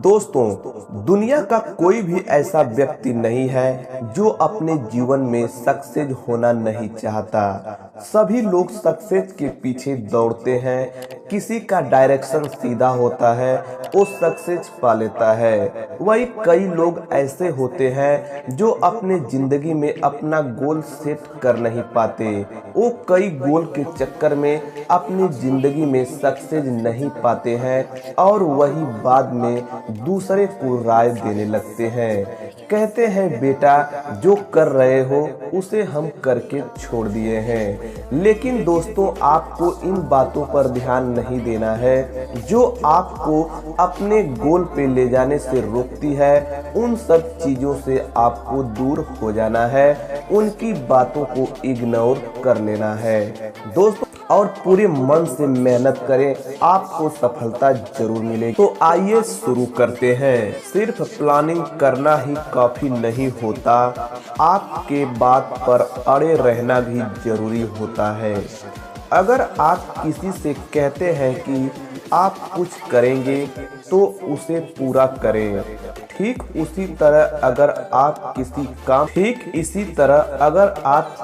दोस्तों, दुनिया का कोई भी ऐसा व्यक्ति नहीं है जो अपने जीवन में सक्सेस होना नहीं चाहता। सभी लोग सक्सेस के पीछे दौड़ते हैं। किसी का डायरेक्शन सीधा होता है, वो सक्सेस पा लेता है। वही कई लोग ऐसे होते हैं जो अपने जिंदगी में अपना गोल सेट कर नहीं पाते। वो कई गोल के चक्कर में अपनी जिंदगी में सक्सेस नहीं पाते हैं और वही बाद में दूसरे को राय देने लगते हैं। कहते हैं बेटा, जो कर रहे हो उसे हम करके छोड़ दिए हैं। लेकिन दोस्तों, आपको इन बातों पर ध्यान नहीं देना है जो आपको अपने गोल पे ले जाने से रोकती है। उन सब चीजों से आपको दूर हो जाना है, उनकी बातों को इग्नोर कर लेना है दोस्तों, और पूरे मन से मेहनत करें, आपको सफलता जरूर मिलेगी। तो आइए शुरू करते हैं। सिर्फ प्लानिंग करना ही काफी नहीं होता, आपके बात पर अड़े रहना भी जरूरी होता है। अगर आप किसी से कहते हैं कि आप कुछ करेंगे तो उसे पूरा करें। ठीक इसी तरह अगर आप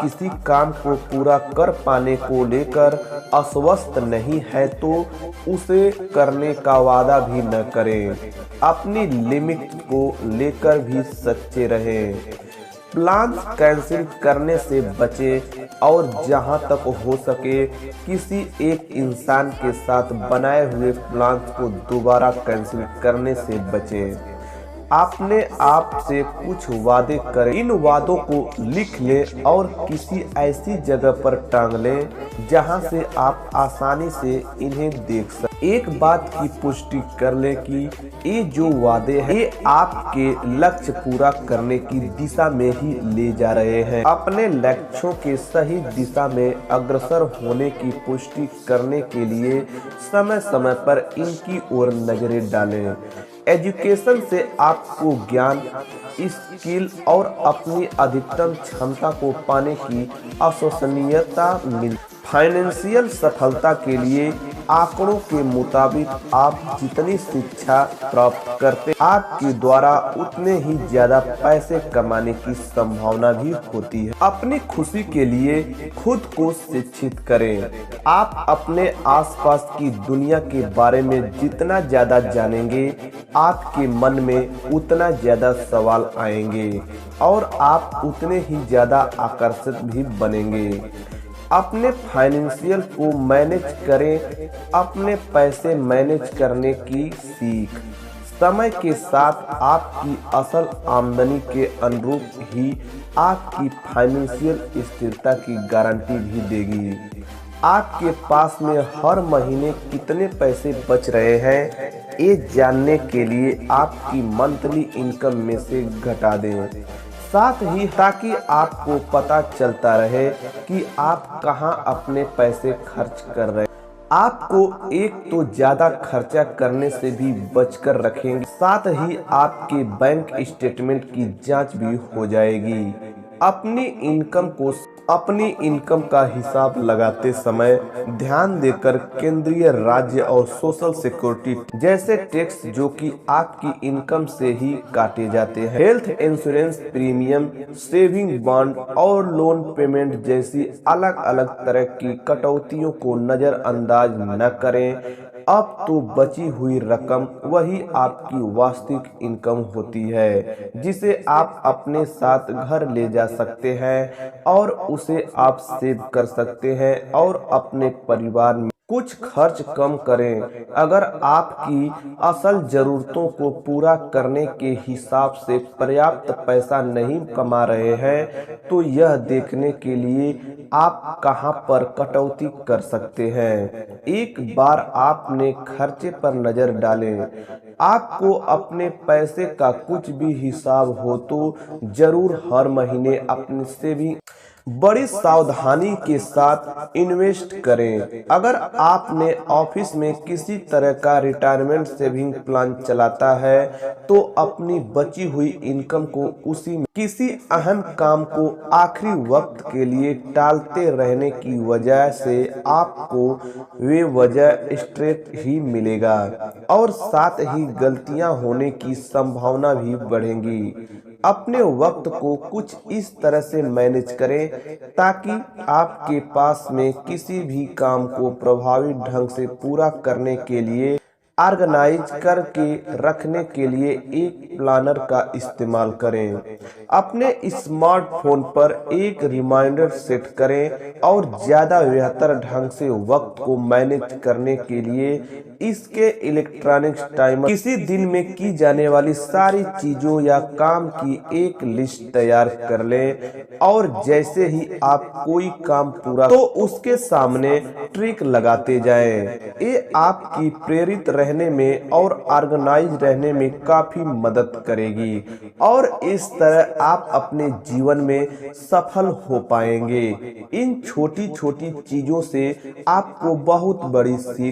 किसी काम को पूरा कर पाने को लेकर अस्वस्थ नहीं है तो उसे करने का वादा भी न करें। अपनी लिमिट को लेकर भी सच्चे रहें। प्लान कैंसिल करने से बचें और जहां तक हो सके किसी एक इंसान के साथ बनाए हुए प्लान को दोबारा कैंसिल करने से बचें। अपने आप से कुछ वादे करें, इन वादों को लिख लें और किसी ऐसी जगह पर टांग लें जहां से आप आसानी से इन्हें देख सकें। एक बात की पुष्टि कर लें कि ये जो वादे हैं ये आपके लक्ष्य पूरा करने की दिशा में ही ले जा रहे हैं। अपने लक्ष्यों के सही दिशा में अग्रसर होने की पुष्टि करने के लिए समय समय पर इनकी ओर नजरें डालें। एजुकेशन से आपको ज्ञान, स्किल और अपनी अधिकतम क्षमता को पाने की अविश्वसनीयता मिलती। फाइनेंशियल सफलता के लिए आंकड़ों के मुताबिक आप जितनी शिक्षा प्राप्त करते आपके द्वारा उतने ही ज्यादा पैसे कमाने की संभावना भी होती है। अपनी खुशी के लिए खुद को शिक्षित करें। आप अपने आसपास की दुनिया के बारे में जितना ज्यादा जानेंगे, आपके मन में उतना ज्यादा सवाल आएंगे और आप उतने ही ज्यादा आकर्षित भी बनेंगे। अपने फाइनेंशियल को मैनेज करें। अपने पैसे मैनेज करने की सीख समय के साथ आपकी असल आमदनी के अनुरूप ही आपकी फाइनेंशियल स्थिरता की गारंटी भी देगी। आपके पास में हर महीने कितने पैसे बच रहे हैं, ये जानने के लिए आपकी मंथली इनकम में से घटा दें। साथ ही ताकि आपको पता चलता रहे कि आप कहां अपने पैसे खर्च कर रहे हैं। आपको एक तो ज्यादा खर्चा करने से भी बचकर रखेंगे, साथ ही आपके बैंक स्टेटमेंट की जांच भी हो जाएगी। अपनी इनकम का हिसाब लगाते समय ध्यान देकर केंद्रीय, राज्य और सोशल सिक्योरिटी जैसे टैक्स जो कि आपकी इनकम से ही काटे जाते हैं, health insurance premium, saving bond और लोन पेमेंट जैसी अलग अलग तरह की कटौतियों को नजरअंदाज न करें। अब तो बची हुई रकम वही आपकी वास्तविक इनकम होती है जिसे आप अपने साथ घर ले जा सकते हैं और उसे आप सेव कर सकते हैं और अपने परिवार में कुछ खर्च कम करें। अगर आपकी असल जरूरतों को पूरा करने के हिसाब से पर्याप्त पैसा नहीं कमा रहे हैं तो यह देखने के लिए आप कहां पर कटौती कर सकते हैं। एक बार आपने खर्चे पर नजर डालें, आपको अपने पैसे का कुछ भी हिसाब हो तो जरूर हर महीने अपने सेविंग बड़ी सावधानी के साथ इन्वेस्ट करें। अगर आपने ऑफिस में किसी तरह का रिटायरमेंट सेविंग प्लान चलाता है तो अपनी बची हुई इनकम को उसी में किसी अहम काम को आखिरी वक्त के लिए टालते रहने की वजह से आपको वे वजह स्ट्रेस ही मिलेगा और साथ ही गलतियां होने की संभावना भी बढ़ेगी। अपने वक्त को कुछ इस तरह से मैनेज करें ताकि आपके पास में किसी भी काम को प्रभावी ढंग से पूरा करने के लिए ऑर्गेनाइज करके रखने के लिए एक प्लानर का इस्तेमाल करें। अपने स्मार्टफोन पर एक रिमाइंडर सेट करें और ज़्यादा बेहतर ढंग से वक्त को मैनेज करने के लिए इसके इलेक्ट्रॉनिक्स टाइमर किसी दिन में की जाने वाली सारी चीजों या काम की एक लिस्ट तैयार कर लें और जैसे ही आप कोई काम पूरा तो उसके सामने ट्रिक लगाते जाएं। ये आपकी प्रेरित रहने में और ऑर्गेनाइज रहने में काफी मदद करेगी और इस तरह आप अपने जीवन में सफल हो पाएंगे। इन छोटी छोटी चीजों से आपको बहुत बड़ी सीख